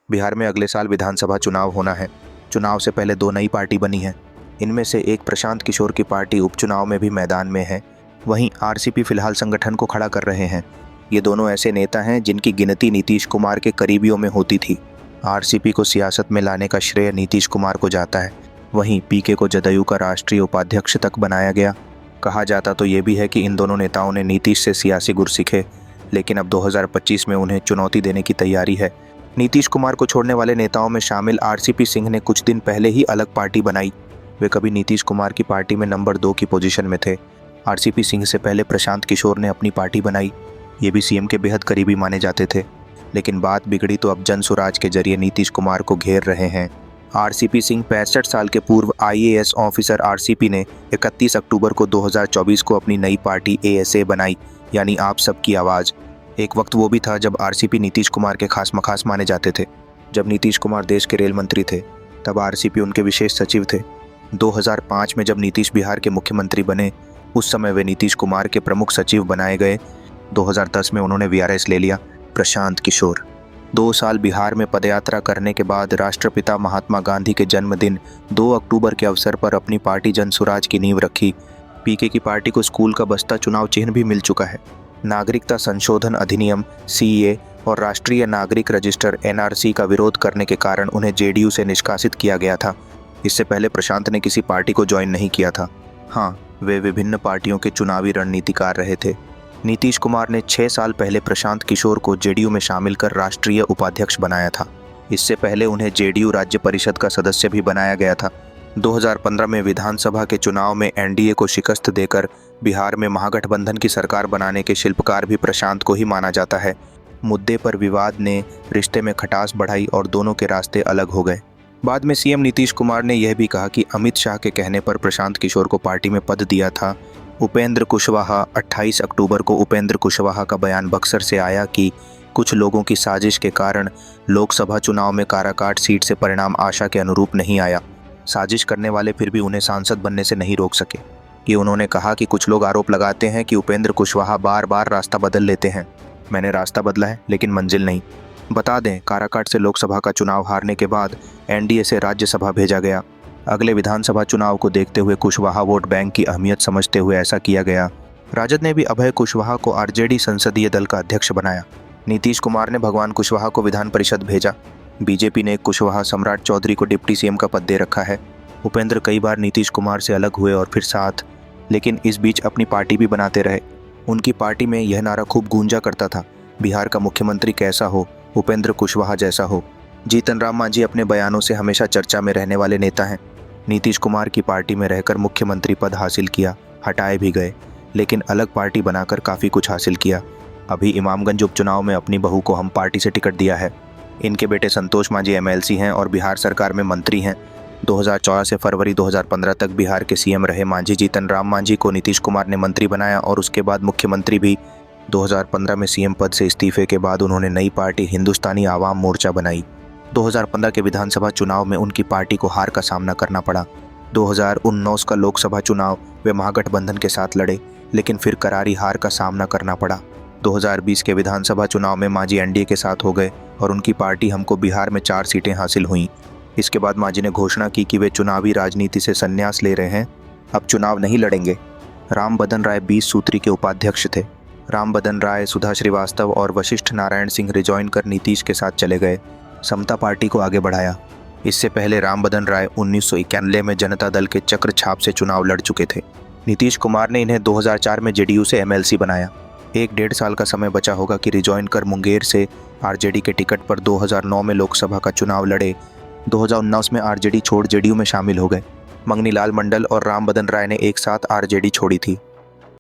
बिहार में अगले साल विधानसभा चुनाव होना है। चुनाव से पहले दो नई पार्टी बनी है। इनमें से एक प्रशांत किशोर की पार्टी उपचुनाव में भी मैदान में है। वहीं आरसीपी फिलहाल संगठन को खड़ा कर रहे हैं। ये दोनों ऐसे नेता हैं जिनकी गिनती नीतीश कुमार के करीबियों में होती थी। आरसीपी को सियासत में लाने का श्रेय नीतीश कुमार को जाता है। वहीं पीके को जदयू का राष्ट्रीय उपाध्यक्ष तक बनाया गया। कहा जाता तो ये भी है कि इन दोनों नेताओं ने नीतीश से सियासी गुर सीखे, लेकिन अब 2025 में उन्हें चुनौती देने की तैयारी है। नीतीश कुमार को छोड़ने वाले नेताओं में शामिल आरसीपी सिंह ने कुछ दिन पहले ही अलग पार्टी बनाई। वे कभी नीतीश कुमार की पार्टी में नंबर 2 की पोजीशन में थे। आरसीपी सिंह से पहले प्रशांत किशोर ने अपनी पार्टी बनाई। ये भी सीएम के बेहद करीबी माने जाते थे, लेकिन बात बिगड़ी तो अब जन सुराज के जरिए नीतीश कुमार को घेर रहे हैं। आरसीपी सिंह 65 साल के पूर्व आईएएस ऑफिसर आरसीपी ने 31 अक्टूबर को 2024 को अपनी नई पार्टी एएसए बनाई, यानी आप सबकी आवाज़। एक वक्त वो भी था जब आरसीपी नीतीश कुमार के खास मखास माने जाते थे। जब नीतीश कुमार देश के रेल मंत्री थे, तब आरसीपी उनके विशेष सचिव थे। 2005 में जब नीतीश बिहार के मुख्यमंत्री बने, उस समय वे नीतीश कुमार के प्रमुख सचिव बनाए गए। 2010 में उन्होंने वीआरएस ले लिया। प्रशांत किशोर 2 साल बिहार में पदयात्रा करने के बाद राष्ट्रपिता महात्मा गांधी के जन्मदिन 2 अक्टूबर के अवसर पर अपनी पार्टी जन सुराज की नींव रखी। पीके की पार्टी को स्कूल का बस्ता चुनाव चिन्ह भी मिल चुका है। नागरिकता संशोधन अधिनियम सीएए और राष्ट्रीय नागरिक रजिस्टर एनआरसी का विरोध करने के कारण उन्हें जेडीयू से निष्कासित किया गया था। इससे पहले प्रशांत ने किसी पार्टी को ज्वाइन नहीं किया था। हाँ, वे विभिन्न पार्टियों के चुनावी रणनीतिकार रहे थे। नीतीश कुमार ने 6 साल पहले प्रशांत किशोर को जेडीयू में शामिल कर राष्ट्रीय उपाध्यक्ष बनाया था। इससे पहले उन्हें जेडीयू राज्य परिषद का सदस्य भी बनाया गया था। 2015 में विधानसभा के चुनाव में एनडीए को शिकस्त देकर बिहार में महागठबंधन की सरकार बनाने के शिल्पकार भी प्रशांत को ही माना जाता है। मुद्दे पर विवाद ने रिश्ते में खटास बढ़ाई और दोनों के रास्ते अलग हो गए। बाद में सीएम नीतीश कुमार ने यह भी कहा कि अमित शाह के कहने पर प्रशांत किशोर को पार्टी में पद दिया था। उपेंद्र कुशवाहा 28 अक्टूबर को उपेंद्र कुशवाहा का बयान बक्सर से आया कि कुछ लोगों की साजिश के कारण लोकसभा चुनाव में काराकाट सीट से परिणाम आशा के अनुरूप नहीं आया। साजिश करने वाले फिर भी उन्हें सांसद बनने से नहीं रोक सके। ये उन्होंने कहा कि कुछ लोग आरोप लगाते हैं कि उपेंद्र कुशवाहा बार बार रास्ता बदल लेते हैं। मैंने रास्ता बदला है, लेकिन मंजिल नहीं। बता दें, काराकाट से लोकसभा का चुनाव हारने के बाद एनडीए से राज्यसभा भेजा गया। अगले विधानसभा चुनाव को देखते हुए कुशवाहा वोट बैंक की अहमियत समझते हुए ऐसा किया गया। राजद ने भी अभय कुशवाहा को आरजेडी संसदीय दल का अध्यक्ष बनाया। नीतीश कुमार ने भगवान कुशवाहा को विधान परिषद भेजा। बीजेपी ने कुशवाहा सम्राट चौधरी को डिप्टी सीएम का पद दे रखा है। उपेंद्र कई बार नीतीश कुमार से अलग हुए और फिर साथ, लेकिन इस बीच अपनी पार्टी भी बनाते रहे। उनकी पार्टी में यह नारा खूब गूंजा करता था, बिहार का मुख्यमंत्री कैसा हो, उपेंद्र कुशवाहा जैसा हो। जीतन राम मांझी अपने बयानों से हमेशा चर्चा में रहने वाले नेता हैं। नीतीश कुमार की पार्टी में रहकर मुख्यमंत्री पद हासिल किया, हटाए भी गए, लेकिन अलग पार्टी बनाकर काफ़ी कुछ हासिल किया। अभी इमामगंज उपचुनाव में अपनी बहू को हम पार्टी से टिकट दिया है। इनके बेटे संतोष मांझी एमएलसी हैं और बिहार सरकार में मंत्री हैं। 2014 से फरवरी 2015 तक बिहार के सीएम रहे मांझी जीतन राम मांझी को नीतीश कुमार ने मंत्री बनाया और उसके बाद मुख्यमंत्री भी। 2015 में सीएम पद से इस्तीफे के बाद उन्होंने नई पार्टी हिंदुस्तानी आवाम मोर्चा बनाई। 2015 के विधानसभा चुनाव में उनकी पार्टी को हार का सामना करना पड़ा। 2019 का लोकसभा चुनाव वे महागठबंधन के साथ लड़े, लेकिन फिर करारी हार का सामना करना पड़ा। 2020 के विधानसभा चुनाव में मांझी एनडीए के साथ हो गए और उनकी पार्टी हमको बिहार में 4 सीटें हासिल हुईं। इसके बाद मांझी ने घोषणा की कि वे चुनावी राजनीति से संन्यास ले रहे हैं, अब चुनाव नहीं लड़ेंगे। राम बदन राय 20 सूत्री के उपाध्यक्ष थे। राम बदन राय, सुधा श्रीवास्तव और वशिष्ठ नारायण सिंह रिजॉइन कर नीतीश के साथ चले गए। समता पार्टी को आगे बढ़ाया। इससे पहले राम बदन राय 1991 में जनता दल के चक्र छाप से चुनाव लड़ चुके थे। नीतीश कुमार ने इन्हें 2004 में जेडीयू से एमएलसी बनाया। 1-1.5 साल का समय बचा होगा कि रिजॉइन कर मुंगेर से आरजेडी के टिकट पर 2009 में लोकसभा का चुनाव लड़े। 2019 में आरजेडी छोड़ जेडीयू में शामिल हो गए। मंगनी लाल मंडल और राम बदन राय ने एक साथ आरजेडी छोड़ी थी।